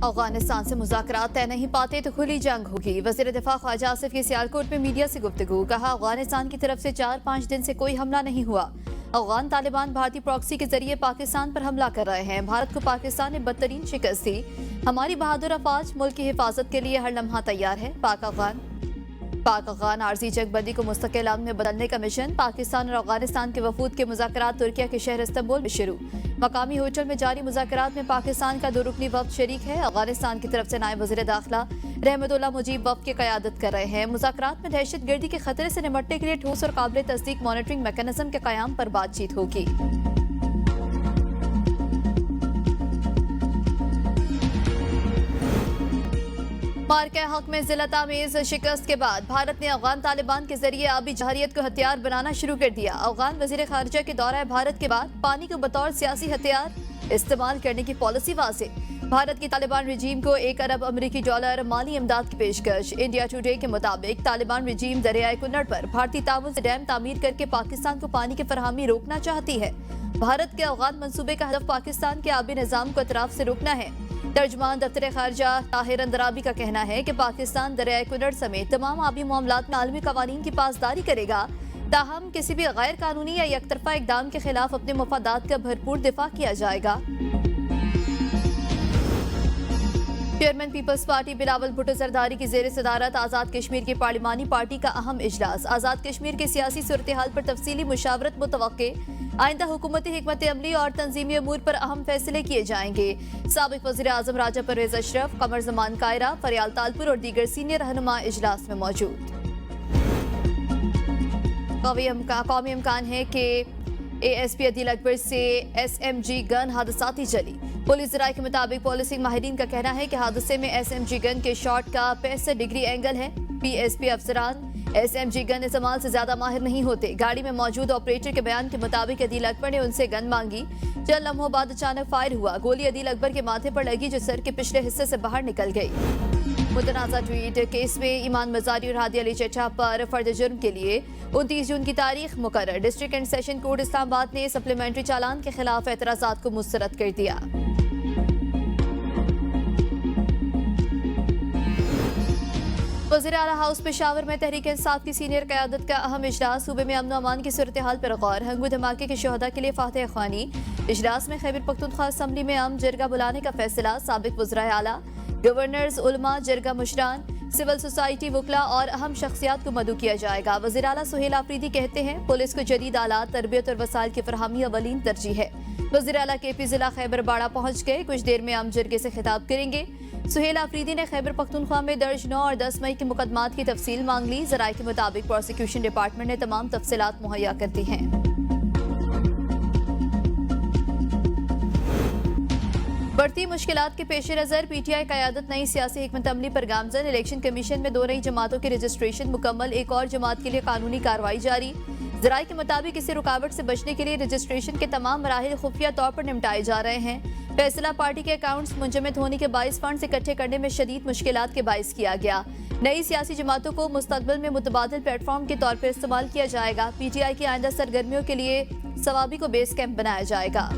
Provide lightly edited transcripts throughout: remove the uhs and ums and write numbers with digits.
अफगानिस्तान से मुज़ाकरात तय नहीं पाते तो खुली जंग होगी। वज़ीर दिफा ख्वाजा आसिफ की सियालकोट में मीडिया से गुफ्तगू। कहा, अफगानिस्तान की तरफ से 4-5 दिन से कोई हमला नहीं हुआ। अफगान तालिबान भारतीय प्रॉक्सी के जरिए पाकिस्तान पर हमला कर रहे हैं। भारत को पाकिस्तान ने बदतरीन शिकस्त दी। हमारी बहादुर अफवाज मुल्क की हिफाजत के लिए हर लम्हा तैयार है। पाक अफगान आरजी जंगबंदी को मुस्तकिल अमन में बदलने का मिशन। पाकिस्तान और अफगानिस्तान के वफूद के मुज़ाकरात तुर्किया के शहर इस्तांबुल में शुरू। मकामी होटल में जारी मुज़ाकरात में पाकिस्तान का 2 रुकनी वफ्द शरीक है। अफगानिस्तान की तरफ से नायब वज़ीर दाखिला रहमतुल्लाह मुजीब वफ्द की क़यादत कर रहे हैं। मुज़ाकरात में दहशतगर्दी के खतरे से निपटने के लिए ठोस और काबिल तस्दीक मॉनिटरिंग मैकेनिज्म के क़याम पर बातचीत होगी। मार्के हक में जिला तामीज़ शिकस्त के बाद भारत ने अफगान तालिबान के जरिए आबी जहरियत को हथियार बनाना शुरू कर दिया। अफगान वज़ीर ख़ारिजा के दौरा भारत के बाद पानी को बतौर सियासी हथियार इस्तेमाल करने की पॉलिसी वाज़ेह। भारत की तालिबान रजीम को $1 अरब माली इमदाद की पेशकश। इंडिया टुडे के मुताबिक तालिबान रजीम दरियाए कुन्नड़ पर भारतीय ताउन से डैम तामीर करके पाकिस्तान को पानी की फराहमी रोकना चाहती है। भारत के अफगान मंसूबे का हदफ पाकिस्तान के आबी निज़ाम को अतराफ से रोकना है। तर्जमान दफ्तर खारजा ताहिर अंदराबी का कहना है कि पाकिस्तान दरियाए कुन्नड़ समेत तमाम आबी मामलात में आलमी कवानीन की पासदारी करेगा। ताहम किसी भी गैर कानूनी या एकतरफा इकदाम के खिलाफ अपने मफादात का भरपूर दिफा किया जाएगा। चेयरमैन पीपल्स पार्टी बिलावल भुट्टो जरदारी की जेर सदारत आज़ाद कश्मीर की पार्लिमानी पार्टी का अहम इजलास। आज़ाद कश्मीर की सियासी सूरत हाल पर तफसीली मुशावरत मुतवक्के। आइंदा हुकूमती हिकमत अमली और तंजीमी अमूर पर अहम फैसले किए जाएंगे। साबिक वज़ीर आज़म राजा परवेज अशरफ, कमर जमान कायरा, फरियाल तालपुर और दीगर सीनियर रहनुमा इजलास में मौजूद। कौमी इम्कान है कि ASP अदील अकबर से SMG गन हादसाती चली। पुलिस राय के मुताबिक पॉलिसिंग माहिरीन का कहना है कि हादसे में SMG गन के शॉट का 65 डिग्री एंगल है। PSP अफसरान SMG गन इस्तेमाल से ज्यादा माहिर नहीं होते। गाड़ी में मौजूद ऑपरेटर के बयान के मुताबिक अदील अकबर ने उनसे गन मांगी। चंद लम्हों बाद अचानक फायर हुआ। गोली अदील अकबर के माथे पर लगी जो सर के पिछले हिस्से से बाहर निकल गई। मुतनाज़ा ट्वीट केस में ईमान मजारी और हादी अली चचा पर फर्द जुर्म के लिए 29 जून की तारीख मुकर्रर। District and session court Islamabad ने सप्लीमेंट्री चालान के खिलाफ एतराज़ात को मुस्तरद कर दिया। वज़ीर आला हाउस पेशावर में तहरीक इंसाफ की सीनियर क़यादत का अहम इजलास। सूबे में अमन अमान की सूरत हाल पर गौर। हंगू धमाके के शहदा के लिए फातह ख्वानी। इजलास में खैबर पख्तूनख्वा असम्बली में अम जरगा बुलाने का फैसला। साबिक वज़राए आला, गवर्नर्स, उलमा, जरगा मुशरान, सिविल सोसाइटी, वकला और अहम शख्सियात को मदऊ किया जाएगा। वज़ीर आला सुहेल आफरीदी कहते हैं, पुलिस को जदीद आलात, तरबियत और वसाइल की फरहमी अवलीन तरजीह है। वज़ीर आला KP जिला खैबर बाड़ा पहुँच गए। कुछ देर में अम जरगे से खिताब करेंगे। सुहेल आफरीदी ने खैबर पख्तूनख्वा में दर्ज 9 और 10 मई के मुकदमात की तफसील मांग ली। ज़राए के मुताबिक प्रोसिक्यूशन डिपार्टमेंट ने तमाम तफसीलात मुहैया कर दी हैं। बढ़ती मुश्किलात के पेश नज़र PTI क़यादत नई सियासी हिकमत अमली पर गामजन। इलेक्शन कमीशन में 2 नई जमातों की रजिस्ट्रेशन मुकम्मल। एक और जमात के लिए कानूनी कार्रवाई जारी। ज़राए के मुताबिक इसी रुकावट से बचने के लिए रजिस्ट्रेशन के तमाम मराहिल खुफिया तौर पर निपटाए जा रहे हैं। फैसला पार्टी के अकाउंट्स मुंजमद होने के बाइस फंड इकट्ठे करने में शदीद मुश्किलात के बाइस किया गया। नई सियासी जमातों को मुस्तकबिल में मुतबादिल प्लेटफॉर्म के तौर पर इस्तेमाल किया जाएगा। PTI की आइंदा सरगर्मियों के लिए सवाबी को बेस कैंप बनाया जाएगा।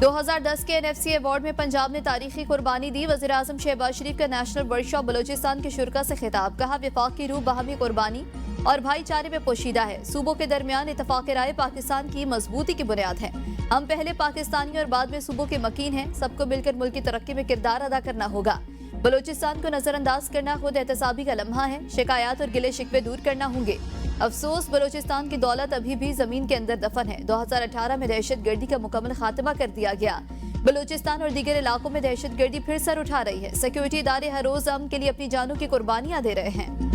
2010 के NFC अवार्ड में पंजाब ने तारीखी कुर्बानी दी। वज़ीर आज़म शहबाज शरीफ का नेशनल वर्कशॉप बलोचिस्तान के शुरा से खिताब। कहा, विफाक की रूह बाहमी कुर्बानी और भाईचारे में पोशीदा है। सूबों के दरमियान इत्तफाक राय पाकिस्तान की मजबूती की बुनियाद है। हम पहले पाकिस्तानी और बाद में सूबों के मकीन हैं। सबको मिलकर मुल्क की तरक्की में किरदार अदा करना होगा। बलोचिस्तान को नजरअंदाज करना खुद एहतसाबी का लम्हा है। शिकायत और गिले शिकवे दूर करना होंगे। अफसोस, बलोचिस्तान की दौलत अभी भी जमीन के अंदर दफन है। 2018 में दहशत गर्दी का मुकम्मल खात्मा कर दिया गया। बलोचिस्तान और दीगर इलाकों में दहशत गर्दी फिर सर उठा रही है। सिक्योरिटी इदारे हर रोज अमन के लिए अपनी जानों की कुर्बानियां दे रहे हैं।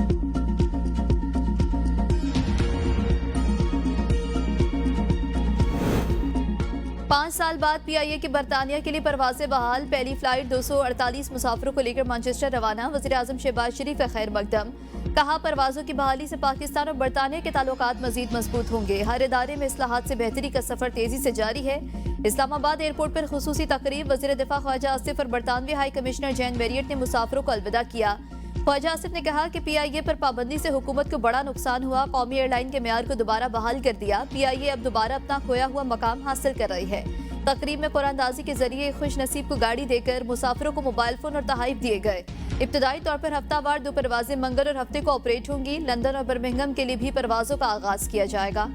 पांच साल बाद PIA की बरतानिया के लिए परवाज़ें बहाल। पहली फ्लाइट 248 मुसाफिरों को लेकर मैनचेस्टर रवाना। वज़ीर आज़म शहबाज शरीफ का खैर मकदम। कहा, परवाज़ों की बहाली से पाकिस्तान और बरतानिया के ताल्लुकात मज़ीद मजबूत होंगे। हर इदारे में इस्लाहात से बेहतरी का सफ़र तेज़ी से जारी है। इस्लामाबाद एयरपोर्ट पर खुसूसी तकरीब। वज़ीर दिफा ख्वाजा आसिफ और बरतानवी हाई कमिश्नर जैन बैरियट ने मुसाफिरों को अलविदा किया। ख्वाजा आसिफ ने कहा कि PIA पर पाबंदी से हुकूमत को बड़ा नुकसान हुआ। कौमी एयरलाइन के मेयार को दोबारा बहाल कर दिया। PIA अब दोबारा अपना खोया हुआ मकाम हासिल कर रही है। तकरीब में कुरानदाजी के जरिए खुश नसीब को गाड़ी देकर मुसाफिरों को मोबाइल फोन और तहाइफ दिए गए। इब्तदाई तौर पर हफ्तावार 2 परवाजें मंगल और हफ्ते को ऑपरेट होंगी। लंदन और बर्मिंघम के लिए भी परवाजों का आगाज किया जाएगा।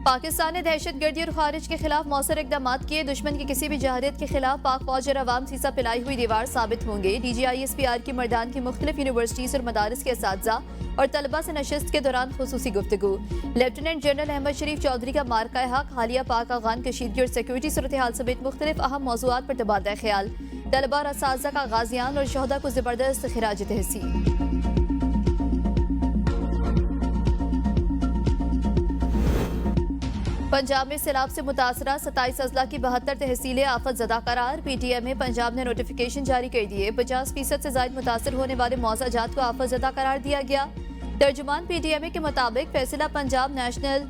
पाकिस्तान ने दहशतगर्दी और खारिज के खिलाफ मौसर इकदाम किए। दुश्मन की किसी भी जहारियत के खिलाफ पाक फौज और अवाम सीसा पिलाई हुई दीवार साबित होंगे। DGISPR की मर्दान की मुख्तलिफ यूनिवर्सिटीज और मदारिस के असातिज़ा और तलबा से नशिस्त के दौरान खुसूसी गुफ्तगू। लेफ्टिनेंट जनरल अहमद शरीफ चौधरी का मार्का हक, हालिया पाक अफगान कशीदगी और सिक्योरिटी सूरत हाल समेत मुख्तलिफ अहम मौज़ूआत पर तबादला ख्याल। तलबा और असातिज़ा का गाजियान और शहदा को जबरदस्त खिराज तहसीन। पंजाब में सैलाब से मुतासरा 27 अजला की 72 तहसीलें आफत ज़दा करार। PTM में पंजाब ने नोटिफिकेशन जारी कर दिए। 50% से ज्यादा मुतासर होने वाले मौज़ाजात को आफत ज़दा करार दिया गया। तर्जुमान PTM के मुताबिक फैसला Punjab national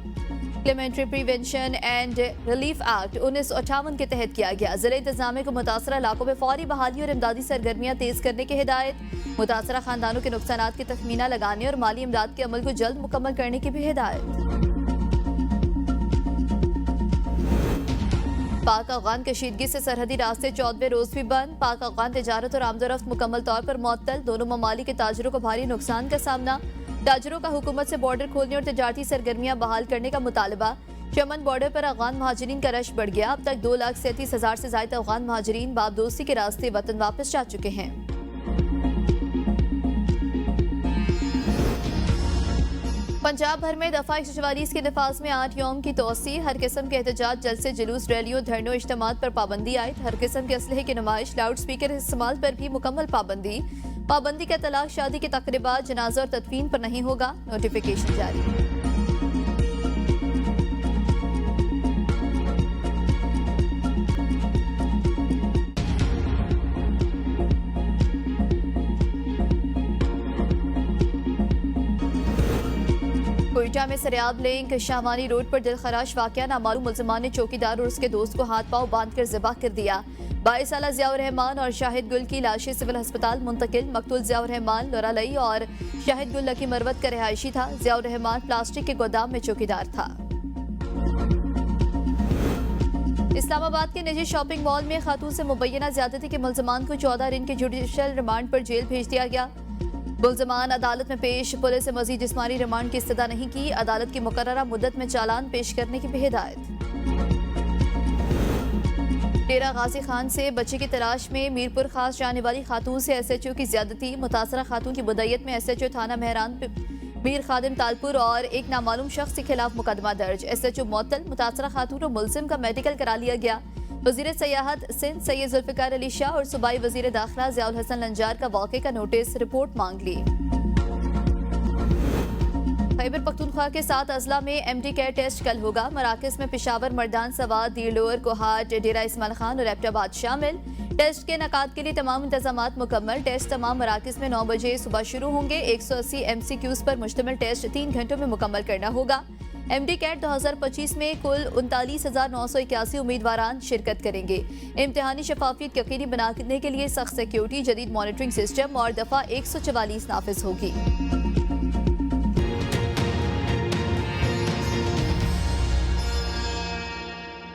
calamity prevention and relief act 1958 के तहत किया गया। जिला इंतजामिया को मुतासरा इलाकों में फौरी बहाली और इमदादी सरगर्मियां तेज करने की हिदायत। मुतासरा खानदानों के नुकसानात की तखमीना लगाने और माली इमदाद के अमल को जल्द मुकम्मल करने की भी हिदायत। पाक अफगान कशीदगी से सरहदी रास्ते 14वें रोज भी बंद। पाक अफगान तिजारत और आमदोरफ्त मुकम्मल तौर पर मुअत्तल। दोनों ममालिक के ताजरों को भारी नुकसान का सामना। ताजरों का हुकूमत से बॉर्डर खोलने और तिजारती सरगर्मियां बहाल करने का मुतालबा। चमन बॉर्डर पर अफगान महाजरीन का रश बढ़ गया। अब तक 2,37,000 से ज्यादा अफगान महाजरीन बाब दोस्ती के रास्ते वतन वापस जा चुके हैं। पंजाब भर में दफा 144 के नफाज में 8 यौम की तोसी। हर किस्म के एहतजाज, जलसे, जुलूस, रैलियों, धरनों, इज्तिमात पर पाबंदी आयद। हर किस्म के असलहे की नुमाइश, लाउड स्पीकर इस्तेमाल पर भी मुकम्मल पाबंदी। पाबंदी का तलाक, शादी के तकरीबात, जनाजा और तदफीन पर नहीं होगा। नोटिफिकेशन जारी। कोयटा में सरियाब लिंक शाहवानी रोड पर दिलखराश वाकया। नामालूम मुल्जिमान ने चौकीदार और उसके दोस्त को हाथ पांव बांधकर ज़िबा कर दिया। 22 साला ज़ियाउर रहमान और शाहिद गुल की लाशें सिविल अस्पताल मुंतकिल। मकतूल ज़ियाउर रहमान लोरालई और शाहिद गुल लकी मरवत का रिहायशी था। ज़ियाउर रहमान प्लास्टिक के गोदाम में चौकीदार था। इस्लामाबाद के निजी शॉपिंग मॉल में खातून से मुबैना ज्यादती के मुल्जिमान को 14 दिन के जुडिशल रिमांड पर जेल भेज दिया गया। मुल्जिमान अदालत में पेश। पुलिस से मजीद जिस्मानी रिमांड की इस्तदा नहीं की। अदालत की मुकर्ररा मुद्दत में चालान पेश करने की भी हिदायत। डेरा गाजी खान से बच्चे की तलाश में मीरपुर खास जाने वाली खातून से SHO की ज्यादती। मुतासरा खातून की मुद्दत में SHO थाना मेहरान मीर खादिम तालपुर और एक नामालूम शख्स के खिलाफ मुकदमा दर्ज। SHO मुअत्तल। मुतासरा खातून और मुल्जिम का मेडिकल करा लिया गया। वजीर सयाहत सिंध सैयद जुल्फिकार अली शाह और सूबाई वजीर दाखिला ज़ियाउल हसन लंजार का वाक़े का नोटिस रिपोर्ट मांग ली। खैबर पख्तूनख्वा के 7 अजला में MD केयर टेस्ट कल होगा। मराकज़ में पेशावर, मर्दान, सवात, दीरलोर, कोहाट, डेरा इस्माइल खान और एबटाबाद शामिल। टेस्ट के नकाद के लिए तमाम इंतजामात मुकम्मल। टेस्ट तमाम मराकज़ में 9 बजे सुबह शुरू होंगे। 180 MCQs पर मुश्तमिल टेस्ट 3 घंटों में मुकम्मल करना होगा। MD कैट 2025 में कुल 39,981 उम्मीदवारान शिरकत करेंगे। इम्तिहानी शफाफियत यकीनी बनाने के लिए सख्त सिक्योरिटी, जदीद मॉनिटरिंग सिस्टम और दफा 144 नाफिज होगी।